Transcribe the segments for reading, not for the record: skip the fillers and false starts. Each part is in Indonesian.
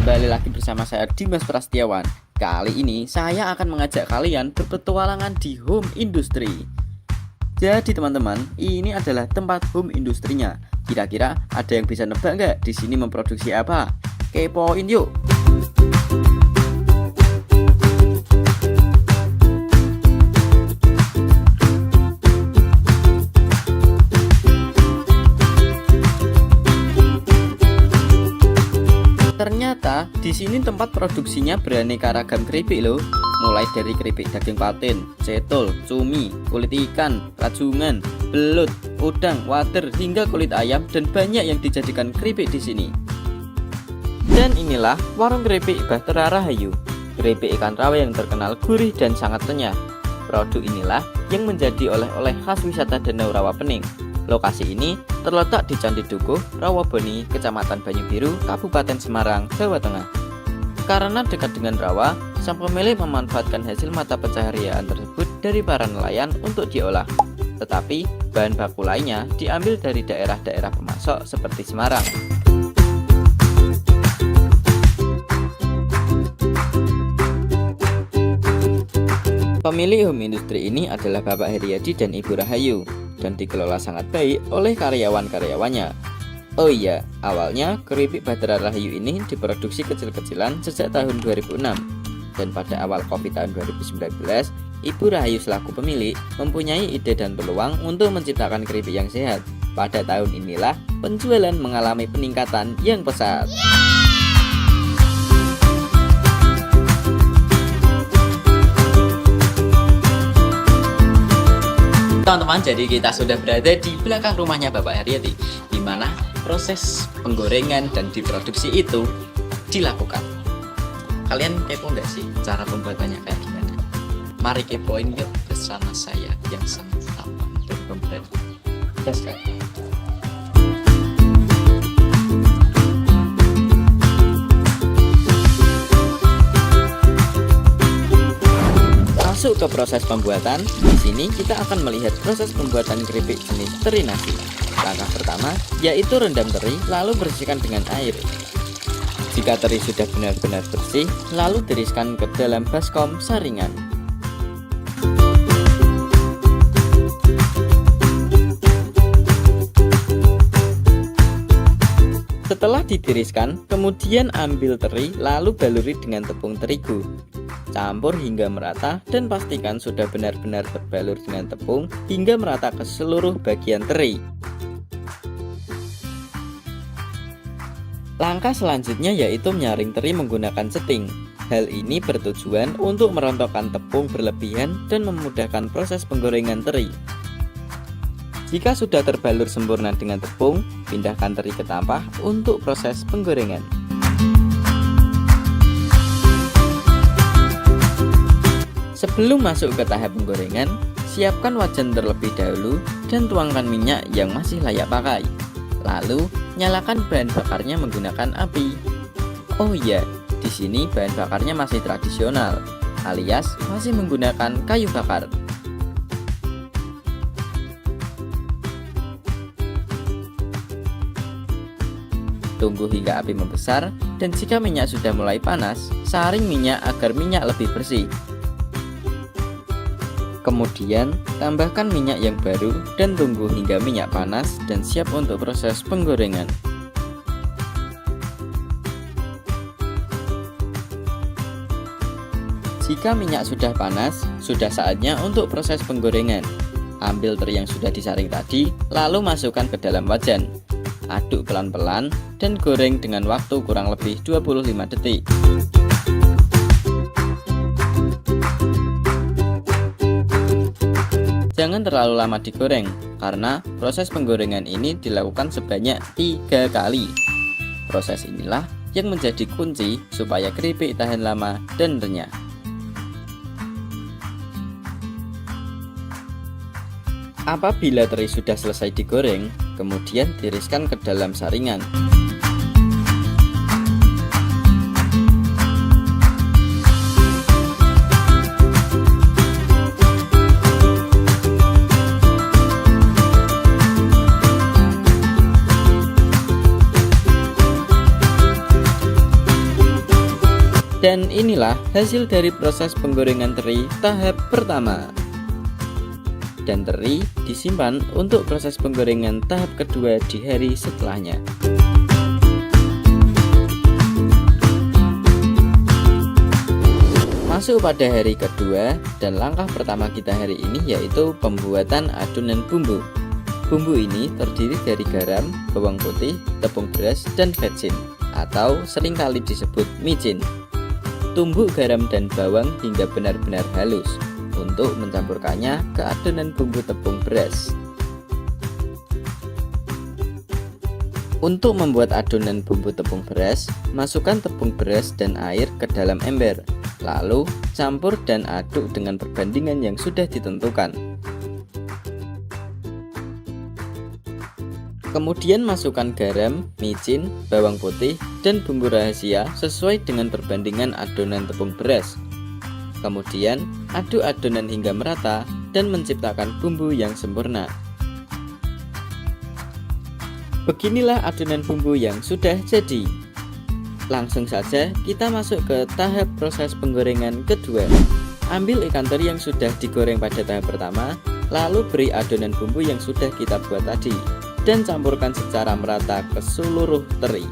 kembali lagi bersama saya Dimas Prasetyawan. Kali ini saya akan mengajak kalian berpetualangan di home industry. Jadi teman-teman, ini adalah tempat home industrinya. Kira-kira ada yang bisa nebak nggak di sini memproduksi apa? Kepoin yuk. Ternyata di sini tempat produksinya beraneka ragam keripik loh. Mulai dari keripik daging patin, cetol, cumi, kulit ikan, rajungan, belut, udang, wader, hingga kulit ayam, dan banyak yang dijadikan keripik di sini. Dan inilah warung keripik Bahtera Rahayu. Keripik ikan rawa yang terkenal gurih dan sangat renyah. Produk inilah yang menjadi oleh-oleh khas wisata Danau Rawapening. Lokasi ini terletak di Candi Dukuh, Rawaboni, Kecamatan Banyubiru, Kabupaten Semarang, Jawa Tengah. Karena dekat dengan rawa, sang pemilik memanfaatkan hasil mata pencaharian tersebut dari para nelayan untuk diolah. Tetapi, bahan baku lainnya diambil dari daerah-daerah pemasok seperti Semarang. Pemilik home industri ini adalah Bapak Heriadi dan Ibu Rahayu, dan dikelola sangat baik oleh karyawan-karyawannya. Oh iya, awalnya keripik Bahtera Rahayu ini diproduksi kecil-kecilan sejak tahun 2006. Dan pada awal Covid tahun 2019, Ibu Rahayu selaku pemilik mempunyai ide dan peluang untuk menciptakan keripik yang sehat. Pada tahun inilah penjualan mengalami peningkatan yang pesat. Teman-teman, jadi kita sudah berada di belakang rumahnya Bapak Heriadi, di mana proses penggorengan dan diproduksi itu dilakukan. Kalian kepo nggak sih cara pembuatannya kayak gimana? Mari kepoin yuk bersama saya yang sangat tampan dan pemberani. Yes, kan? Masuk ke proses pembuatan. Di sini kita akan melihat proses pembuatan keripik jenis teri nasi. Langkah pertama yaitu rendam teri, lalu bersihkan dengan air. Jika teri sudah benar-benar bersih, lalu tiriskan ke dalam baskom saringan. Setelah ditiriskan, kemudian ambil teri lalu baluri dengan tepung terigu. Campur hingga merata dan pastikan sudah benar-benar terbalur dengan tepung hingga merata ke seluruh bagian teri. Langkah selanjutnya yaitu menyaring teri menggunakan ceting. Hal ini bertujuan untuk merontokkan tepung berlebihan dan memudahkan proses penggorengan teri. Jika sudah terbalur sempurna dengan tepung, pindahkan teri ke tampah untuk proses penggorengan. Sebelum masuk ke tahap penggorengan, siapkan wajan terlebih dahulu dan tuangkan minyak yang masih layak pakai. Lalu, nyalakan bahan bakarnya menggunakan api. Oh iya, di sini bahan bakarnya masih tradisional, alias masih menggunakan kayu bakar. Tunggu hingga api membesar, dan jika minyak sudah mulai panas, saring minyak agar minyak lebih bersih. Kemudian, tambahkan minyak yang baru dan tunggu hingga minyak panas dan siap untuk proses penggorengan. Jika minyak sudah panas, sudah saatnya untuk proses penggorengan. Ambil teri yang sudah disaring tadi, lalu masukkan ke dalam wajan. Aduk pelan-pelan dan goreng dengan waktu kurang lebih 25 detik. Jangan terlalu lama digoreng, karena proses penggorengan ini dilakukan sebanyak 3 kali. Proses inilah yang menjadi kunci supaya keripik tahan lama dan renyah. Apabila teri sudah selesai digoreng, kemudian tiriskan ke dalam saringan. Dan inilah hasil dari proses penggorengan teri tahap pertama. Dan teri disimpan untuk proses penggorengan tahap kedua di hari setelahnya. Masuk pada hari kedua, dan langkah pertama kita hari ini yaitu pembuatan adonan bumbu. Bumbu ini terdiri dari garam, bawang putih, tepung beras, dan vetsin, atau seringkali disebut micin. Tumbuk garam dan bawang hingga benar-benar halus untuk mencampurkannya ke adonan bumbu tepung beras. Untuk membuat adonan bumbu tepung beras, masukkan tepung beras dan air ke dalam ember. Lalu campur dan aduk dengan perbandingan yang sudah ditentukan. Kemudian masukkan garam, micin, bawang putih, dan bumbu rahasia sesuai dengan perbandingan adonan tepung beras. Kemudian aduk adonan hingga merata dan menciptakan bumbu yang sempurna. Beginilah adonan bumbu yang sudah jadi. Langsung saja kita masuk ke tahap proses penggorengan kedua. Ambil ikan teri yang sudah digoreng pada tahap pertama, lalu beri adonan bumbu yang sudah kita buat tadi dan campurkan secara merata ke seluruh teri.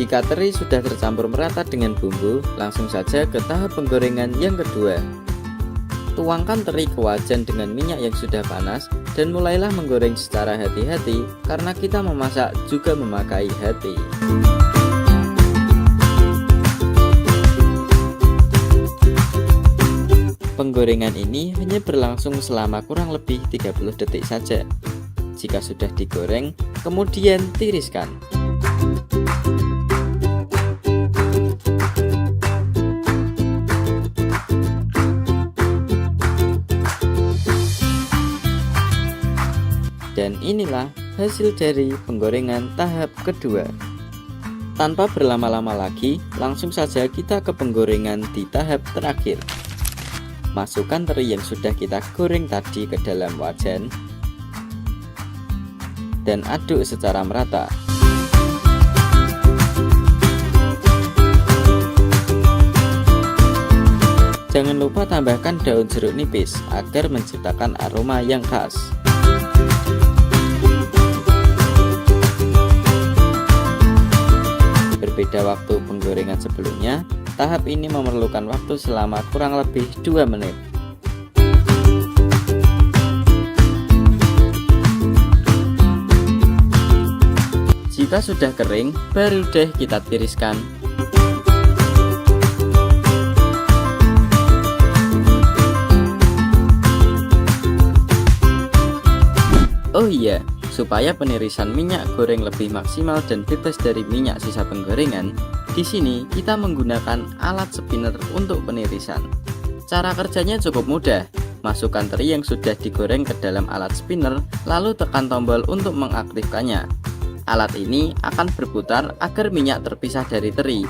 Jika teri sudah tercampur merata dengan bumbu, langsung saja ke tahap penggorengan yang kedua. Tuangkan teri ke wajan dengan minyak yang sudah panas dan mulailah menggoreng secara hati-hati karena kita memasak juga memakai hati. Penggorengan ini hanya berlangsung selama kurang lebih 30 detik saja. Jika sudah digoreng, kemudian tiriskan. Dan inilah hasil dari penggorengan tahap kedua. Tanpa berlama-lama lagi, langsung saja kita ke penggorengan di tahap terakhir. Masukkan teri yang sudah kita goreng tadi ke dalam wajan dan aduk secara merata. Jangan lupa tambahkan daun jeruk nipis agar menciptakan aroma yang khas. Berbeda waktu penggorengan sebelumnya, tahap ini memerlukan waktu selama kurang lebih 2 menit. Jika sudah kering, baru deh kita tiriskan. Oh iya, supaya penirisan minyak goreng lebih maksimal dan bebas dari minyak sisa penggorengan, di sini kita menggunakan alat spinner untuk penirisan. Cara kerjanya cukup mudah. Masukkan teri yang sudah digoreng ke dalam alat spinner, lalu tekan tombol untuk mengaktifkannya. Alat ini akan berputar agar minyak terpisah dari teri.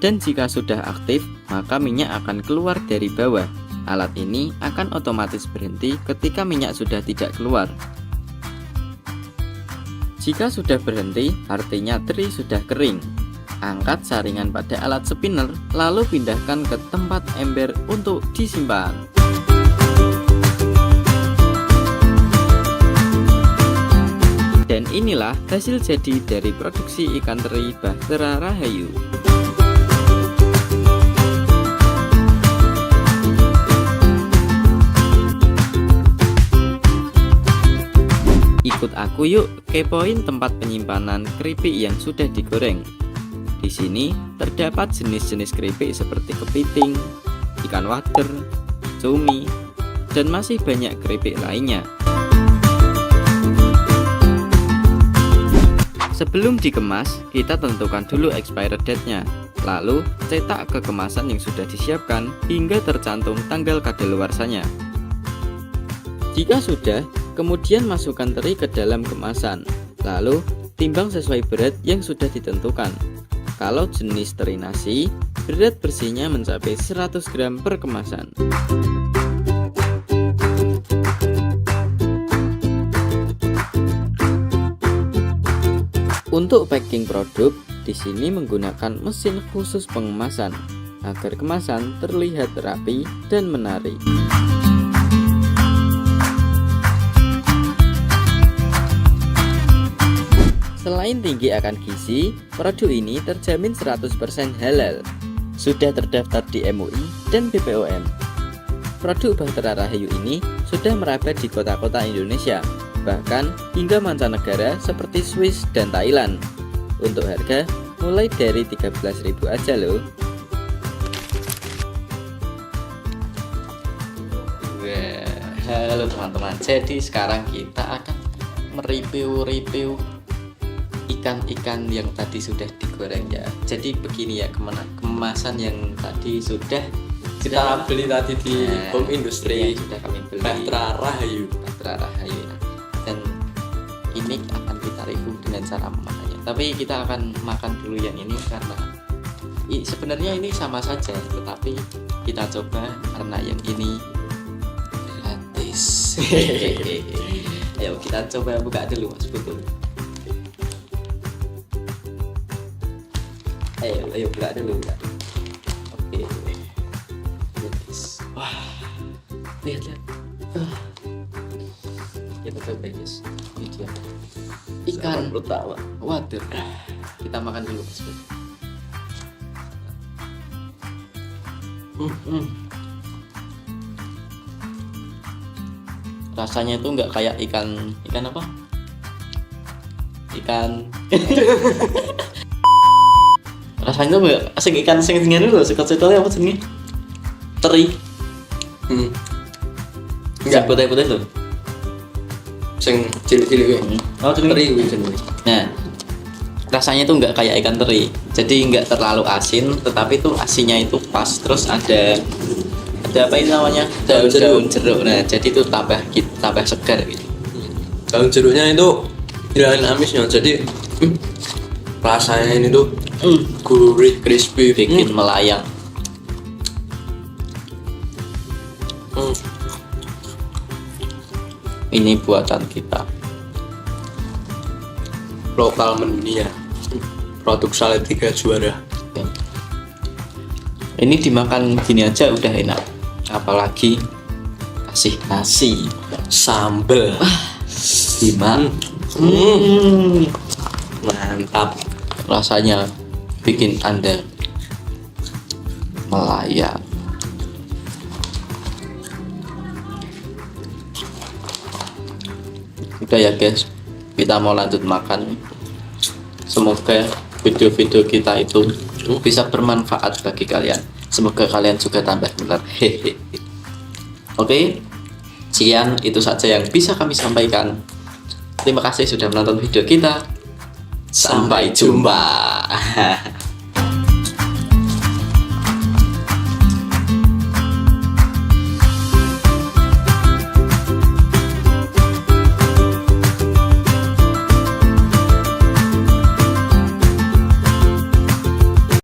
Dan jika sudah aktif, maka minyak akan keluar dari bawah. Alat ini akan otomatis berhenti ketika minyak sudah tidak keluar. Jika sudah berhenti, artinya teri sudah kering. Angkat saringan pada alat spinner, lalu pindahkan ke tempat ember untuk disimpan. Dan inilah hasil jadi dari produksi ikan teri Bahtera Rahayu. Ikut aku yuk kepoin tempat penyimpanan keripik yang sudah digoreng. Di sini terdapat jenis-jenis keripik seperti kepiting, ikan wader, cumi, dan masih banyak keripik lainnya. Sebelum dikemas, kita tentukan dulu expired date-nya. Lalu, cetak ke kemasan yang sudah disiapkan hingga tercantum tanggal kadaluarsanya. Jika sudah, kemudian masukkan teri ke dalam kemasan. Lalu, timbang sesuai berat yang sudah ditentukan. Kalau jenis teri nasi, berat bersihnya mencapai 100 gram per kemasan. Untuk packing produk, di sini menggunakan mesin khusus pengemasan agar kemasan terlihat rapi dan menarik. Selain tinggi akan gizi, produk ini terjamin 100% halal. Sudah terdaftar di MUI dan BPOM. Produk Bahtera Rahayu ini sudah merabat di kota-kota Indonesia, bahkan hingga mancanegara seperti Swiss dan Thailand. Untuk harga mulai dari 13.000 aja loh. Halo teman-teman, jadi sekarang kita akan mereview ikan-ikan yang tadi sudah digoreng ya. Jadi begini ya, kemasan yang tadi sudah kita beli tadi di Home Industry, sudah kami beli Bahtera Rahayu ya. Dan ini akan kita review dengan cara memakannya. Tapi kita akan makan dulu yang ini karena sebenarnya ini sama saja, tetapi kita coba karena yang ini gratis. Ayo kita coba buka dulu Mas Putu. Ayo buka dulu. Oke. Wah, lihat. Kita coba guys. Ini dia. Ikan pertama. Waduh. Kita makan dulu Mas Putu. Rasanya itu nggak kayak ikan apa? Ikan. Rasanya tuh asing ikan sing dulu, sekot-sekotnya apa sih? Teri. Enggak putih-putih tuh. Sing cilik-cilik kuwi. Oh, teri kuwi jenenge. Nah, rasanya tuh nggak kayak ikan teri. Jadi nggak terlalu asin, tetapi tuh asinnya itu pas. Terus ada apa ini namanya? Daun jeruk. Nah, jadi itu tambah segar gitu. Daun jeruknya itu hilangin amisnya, jadi rasanya ini tuh gurih, crispy, bikin melayang. Ini buatan kita, lokal mendunia, produk Salatiga juara. Ini dimakan gini aja udah enak, apalagi kasih nasi sambal mantap, rasanya bikin Anda melayang. Udah ya guys, kita mau lanjut makan. Semoga video-video kita itu bisa bermanfaat bagi kalian. Semoga kalian juga tambah pintar. Oke, sekian itu saja yang bisa kami sampaikan. Terima kasih sudah menonton video kita. Sampai jumpa.